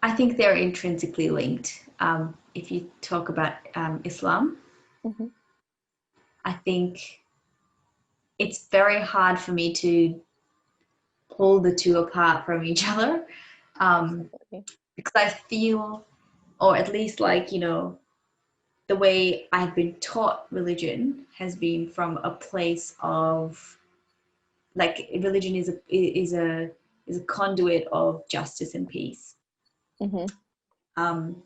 I think they're intrinsically linked. If you talk about Islam, Mm-hmm. I think it's very hard for me to pull the two apart from each other, Absolutely. because I feel, or at least like, the way I've been taught religion has been from a place of like religion is a conduit of justice and peace. Mm-hmm. Um,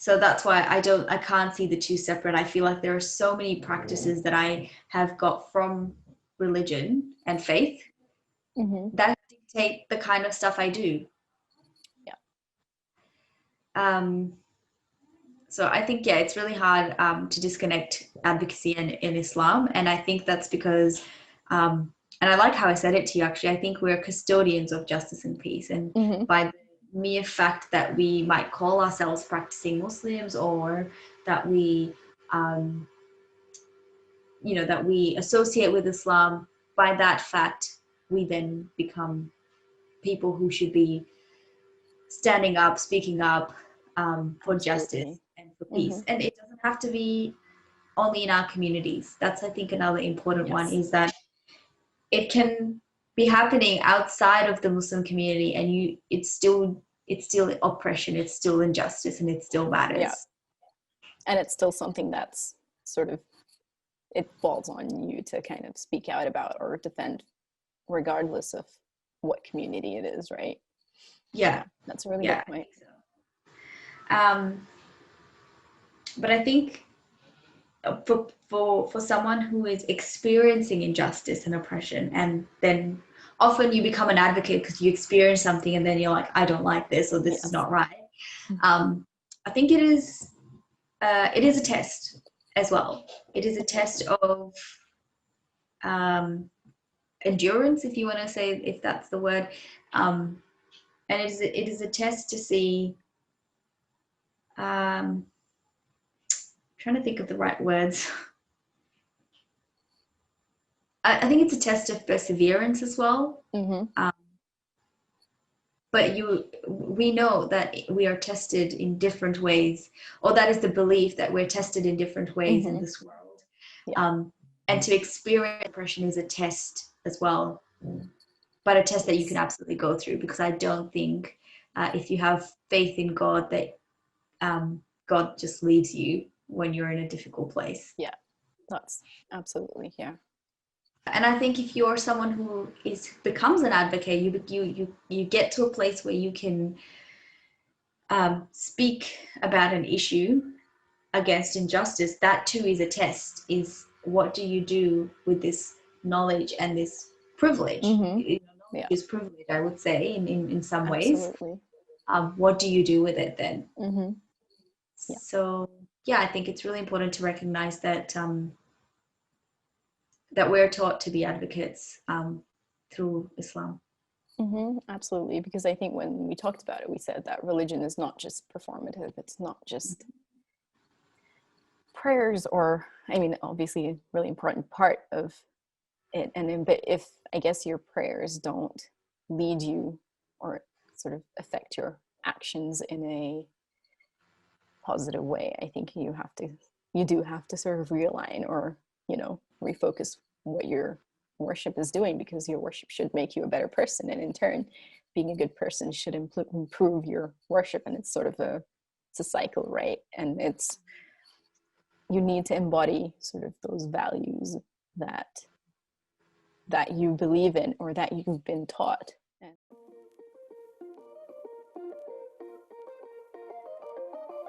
so that's why I can't see the two separate. I feel like there are so many practices that I have got from religion and faith Mm-hmm. that dictate the kind of stuff I do. Yeah. Um, so I think, yeah, it's really hard to disconnect advocacy and Islam. And I think that's because, and I like how I said it to you, actually, I think we're custodians of justice and peace. And Mm-hmm. by the mere fact that we might call ourselves practicing Muslims, or that we, um, that we associate with Islam, by that fact, we then become people who should be standing up, speaking up for Absolutely. justice and for Mm-hmm. peace. And it doesn't have to be only in our communities. That's, I think, another important one, Yes. is that it can be happening outside of the Muslim community, and it's still oppression, it's still injustice, and it still Yeah. matters. And it's still something that's sort of, it falls on you to kind of speak out about or defend, regardless of what community it is, right? Yeah, That's a really yeah, good I point. think so. But I think for someone who is experiencing injustice and oppression, and then often you become an advocate because you experience something and then you're like, I don't like this, or this is Yes. not right. I think it is a test as well. It is a test of um, endurance, if you want to say, if that's the word. And it is a test to see, um, trying to think of the right words. I think it's a test of perseverance as well. Mm-hmm. Um, but we know that we are tested in different ways, or that is the belief, that we're tested in different ways in Mm-hmm. this world. Yeah. And to experience depression is a test as well, but a test that you can Yes. absolutely go through, because I don't think if you have faith in God, that God just leaves you when you're in a difficult place. Yeah. That's absolutely, yeah. And I think if you're someone who becomes an advocate, you get to a place where you can speak about an issue against injustice. That too is a test. Is what do you do with this knowledge and this privilege? Mm-hmm. Knowledge Yeah. is privilege, I would say, in some ways. Absolutely. What do you do with it then? Mm-hmm. Yeah. So yeah, I think it's really important to recognize that we're taught to be advocates through Islam. Mm-hmm. Absolutely. Because I think when we talked about it, we said that religion is not just performative. It's not just prayers, or, I mean, obviously a really important part of it. And then, but if, I guess, your prayers don't lead you or sort of affect your actions in a positive way, I think you do have to sort of realign, or, refocus what your worship is doing, because your worship should make you a better person, and in turn, being a good person should improve your worship. And it's sort of it's a cycle, right? And you need to embody sort of those values that you believe in, or that you've been taught